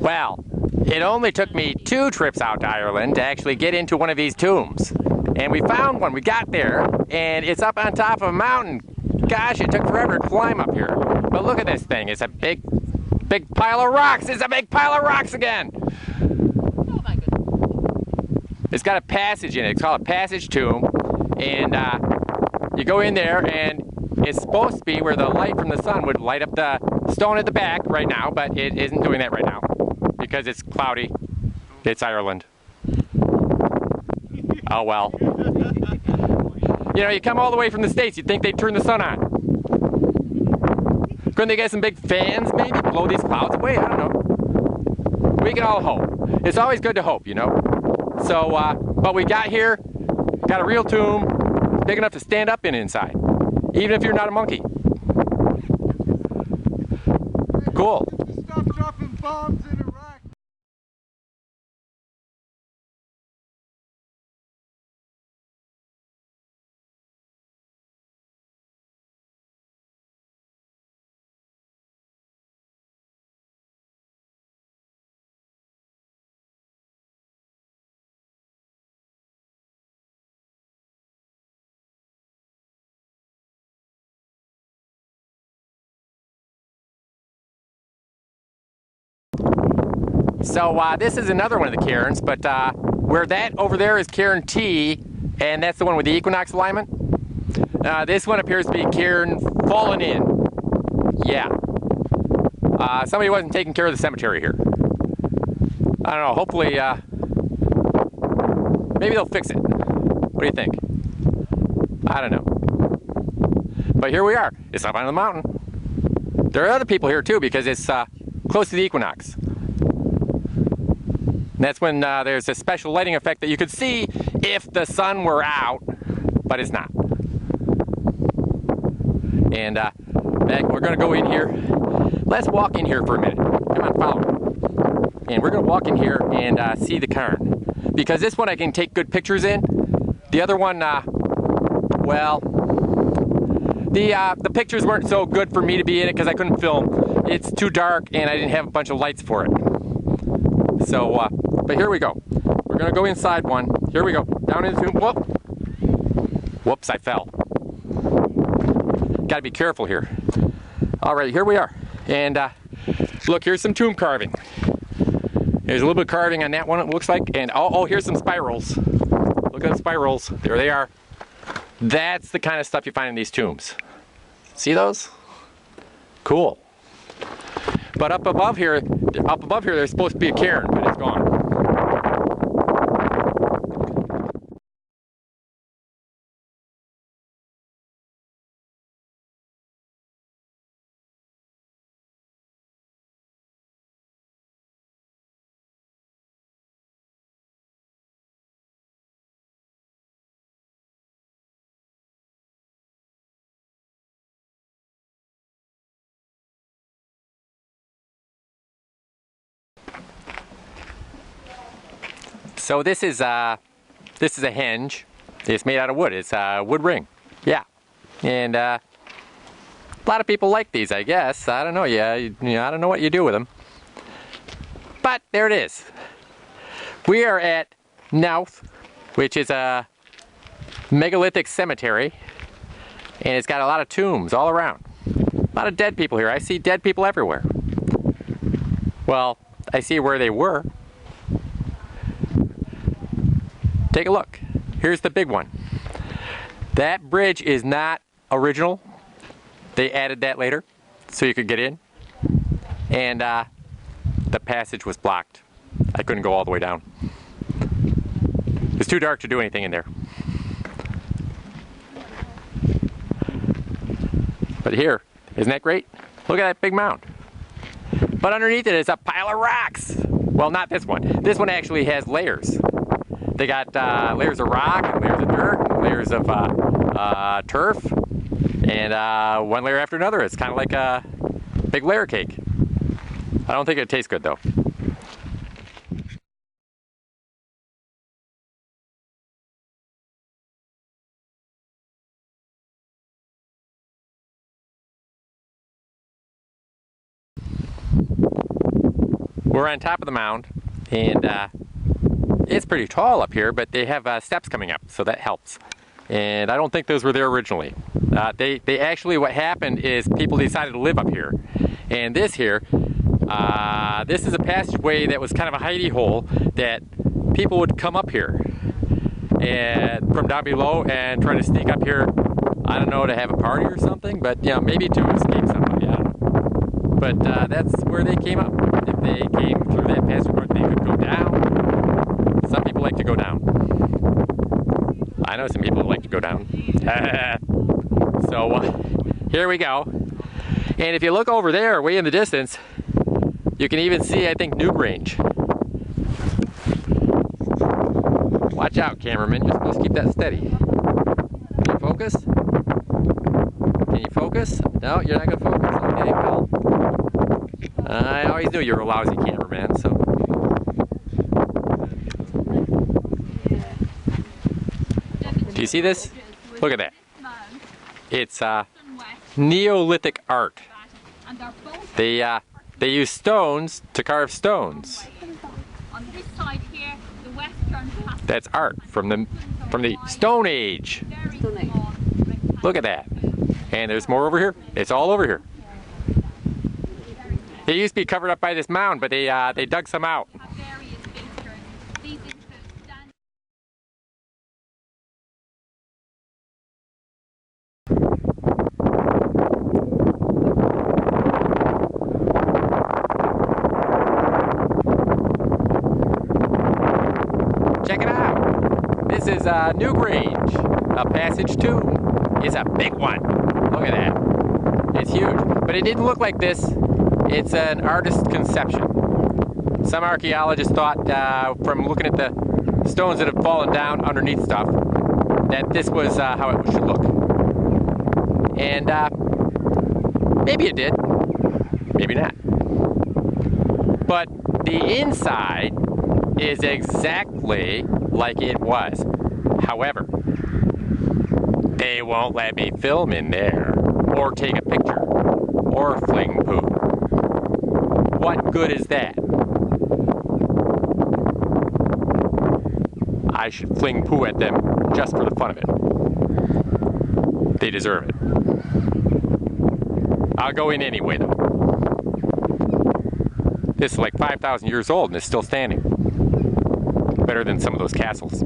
Well, it only took me 2 trips out to Ireland to actually get into one of these tombs. And we found one. We got there, and it's up on top of a mountain. Gosh, it took forever to climb up here. But look at this thing. It's a big pile of rocks. It's a big pile of rocks again. Oh my goodness. It's got a passage in it. It's called a passage tomb. And you go in there, and it's supposed to be where the light from the sun would light up the stone at the back right now, but it isn't doing that right now because it's cloudy. It's Ireland. Oh well. You know, you come all the way from the States, you'd think they'd turn the sun on. Couldn't they get some big fans maybe, blow these clouds away? I don't know. We can all hope. It's always good to hope, you know. So, but we got here, got a real tomb, big enough to stand up in inside, even if you're not a monkey. Cool. Stop dropping bombs in Iraq. So this is another one of the cairns, but where that over there is Cairn T, and that's the one with the equinox alignment. This one appears to be Cairn Fallen In. Yeah. Somebody wasn't taking care of the cemetery here. I don't know, hopefully, maybe they'll fix it. What do you think? I don't know. But here we are. It's up on the mountain. There are other people here too because it's close to the equinox. And that's when there's a special lighting effect that you could see if the sun were out, but it's not. And we're going to go in here. Let's walk in here for a minute. Come on, follow me. And we're going to walk in here and see the cairn. Because this one I can take good pictures in. The other one, well, the pictures weren't so good for me to be in it because I couldn't film. It's too dark and I didn't have a bunch of lights for it. So, but here we go. We're going to go inside one. Here we go. Down into the tomb. Whoop. Whoops, I fell. Got to be careful here. All right, here we are. And look, here's some tomb carving. There's a little bit of carving on that one, it looks like. And oh, here's some spirals. Look at the spirals. There they are. That's the kind of stuff you find in these tombs. See those? Cool. But up above here, there's supposed to be a cairn, but it's gone. So this is a hinge. It's made out of wood. It's a wood ring. Yeah, and a lot of people like these, I guess. I don't know. Yeah, I don't know what you do with them. But there it is. We are at Knowth, which is a megalithic cemetery, and it's got a lot of tombs all around. A lot of dead people here. I see dead people everywhere. Well, I see where they were. Take a look. Here's the big one. That bridge is not original. They added that later so you could get in. And the passage was blocked. I couldn't go all the way down. It's too dark to do anything in there. But here, isn't that great? Look at that big mound. But underneath it is a pile of rocks. Well, not this one. This one actually has layers. They got layers of rock, and layers of dirt, and layers of turf, and one layer after another. It's kind of like a big layer cake. I don't think it tastes good though. We're on top of the mound, and it's pretty tall up here, but they have steps coming up, so that helps. And I don't think those were there originally. They actually, what happened is people decided to live up here. And this here, this is a passageway that was kind of a hidey hole that people would come up here and from down below and try to sneak up here. I don't know, to have a party or something, but you know, maybe to escape somebody. I don't know. But that's where they came up. If they came through that passageway, they could go down. Some people like to go down. I know some people that like to go down. So here we go. And if you look over there, way in the distance, you can even see, I think, Newgrange. Watch out, cameraman. You're supposed to keep that steady. Can you focus? Can you focus? No, you're not going to focus. Okay, well. I always knew you were a lousy cameraman, so. Do you see this? Look at that. It's Neolithic art. They use stones to carve stones. On this side here, the western That's art from the Stone Age. Look at that. And there's more over here. It's all over here. They used to be covered up by this mound, but they dug some out. Check it out. This is Newgrange, a passage tomb. It's a big one. Look at that. It's huge. But it didn't look like this. It's an artist's conception. Some archaeologists thought, from looking at the stones that have fallen down underneath stuff, that this was how it should look. And maybe it did. Maybe not. But the inside is exactly like it was. However, they won't let me film in there, or take a picture, or fling poo. What good is that? I should fling poo at them just for the fun of it. They deserve it. I'll go in anyway, though. This is like 5,000 years old and it's still standing. Better than some of those castles.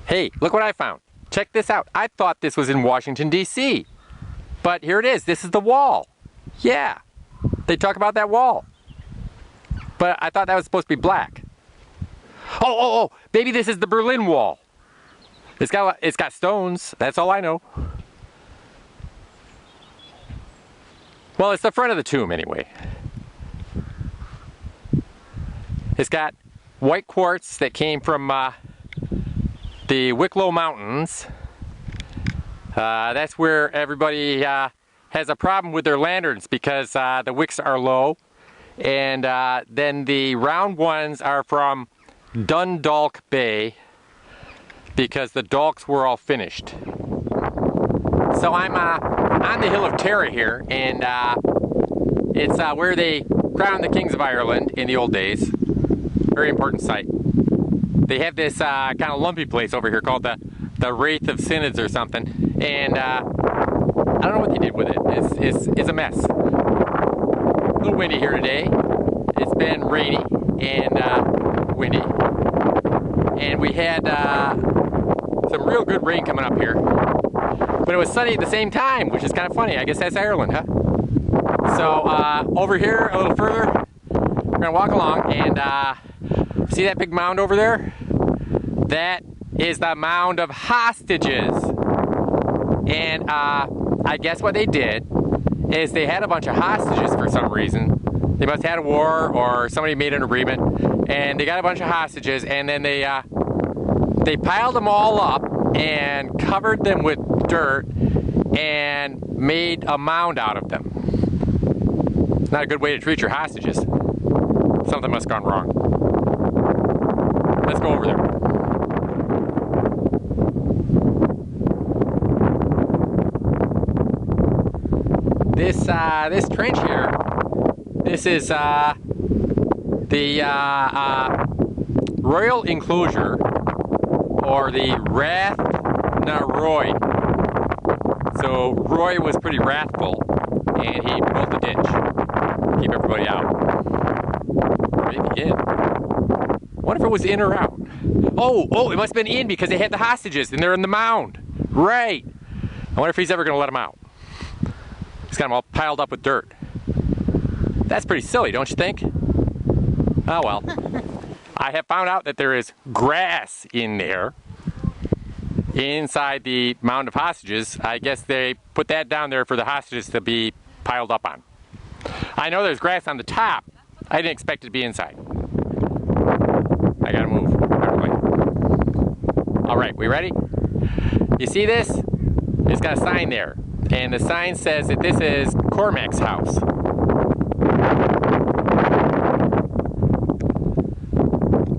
Hey, look what I found. Check this out. I thought this was in Washington, D.C. But here it is. This is the wall. Yeah. They talk about that wall. But I thought that was supposed to be black. Oh, maybe this is the Berlin Wall. It's got stones. That's all I know. Well, it's the front of the tomb anyway. It's got white quartz that came from the Wicklow Mountains. That's where everybody has a problem with their lanterns because the wicks are low. And then the round ones are from Dundalk Bay because the dalks were all finished. So I'm on the Hill of Tara here, and it's where they crowned the kings of Ireland in the old days. Very important site. They have this kind of lumpy place over here called the Wraith of Synods or something, and I don't know what they did with it. It's a mess. A little windy here today. It's been rainy and windy, and we had some real good rain coming up here. But it was sunny at the same time, which is kind of funny. I guess that's Ireland, huh? So over here, a little further, we're gonna walk along and see that big mound over there? That is the mound of hostages. And I guess what they did is they had a bunch of hostages for some reason. They must have had a war or somebody made an agreement, and they got a bunch of hostages, and then they piled them all up and covered them with dirt and made a mound out of them. It's not a good way to treat your hostages. Something must have gone wrong. Let's go over there. This trench here This is the royal enclosure, or the Rath na Roy. So Roy was pretty wrathful, and he built a ditch to keep everybody out. Maybe in. Wonder if it was in or out. Oh, it must have been in because they had the hostages and they're in the mound. Right. I wonder if he's ever going to let them out. He's got them all piled up with dirt. That's pretty silly, don't you think? Oh well. I have found out that there is grass in there. Inside the mound of hostages. I guess they put that down there for the hostages to be piled up on. I know there's grass on the top. I didn't expect it to be inside. I gotta move. Alright, we ready? You see this? It's got a sign there. And the sign says that this is Cormac's house.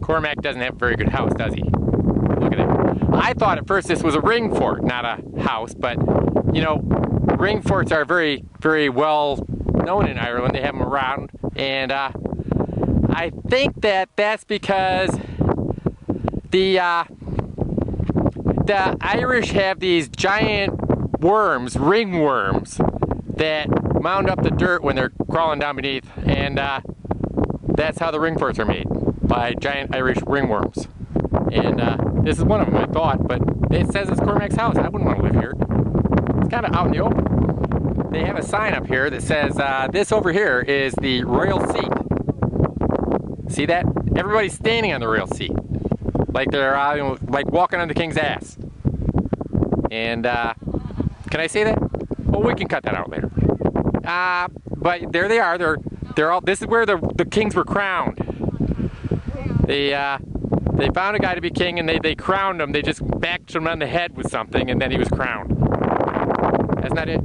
Cormac doesn't have a very good house, does he? Look at it. I thought at first this was a ring fort, not a house, but you know, ring forts are very, very well known in Ireland. They have them around, and I think that that's because the Irish have these giant worms, ringworms, that mound up the dirt when they're crawling down beneath, and that's how the ring forts are made, by giant Irish ringworms. And this is one of them, I thought, but it says it's Cormac's house. I wouldn't want to live here. It's kind of out in the open. They have a sign up here that says, this over here is the royal seat. See that? Everybody's standing on the royal seat. Like they're like walking on the king's ass. And, can I say that? Well, we can cut that out later. But there they are. They're all, this is where the kings were crowned. They found a guy to be king and they crowned him. They just backed him on the head with something and then he was crowned. That's not it?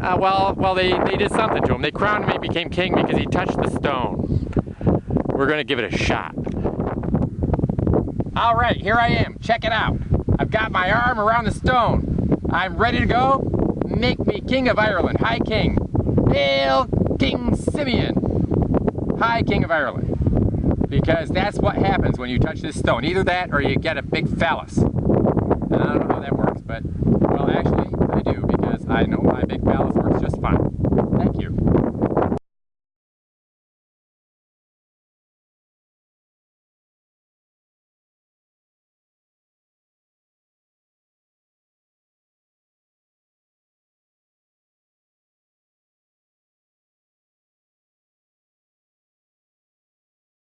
Well, they did something to him. They crowned him and he became king because he touched the stone. We're going to give it a shot. All right, here I am. Check it out. I've got my arm around the stone. I'm ready to go. Make me king of Ireland. High King. Hail King Simeon. High King of Ireland. Because that's what happens when you touch this stone. Either that or you get a big phallus. And I don't know how that works, but, well, actually, I do, because I know my big phallus works just fine. Thank you.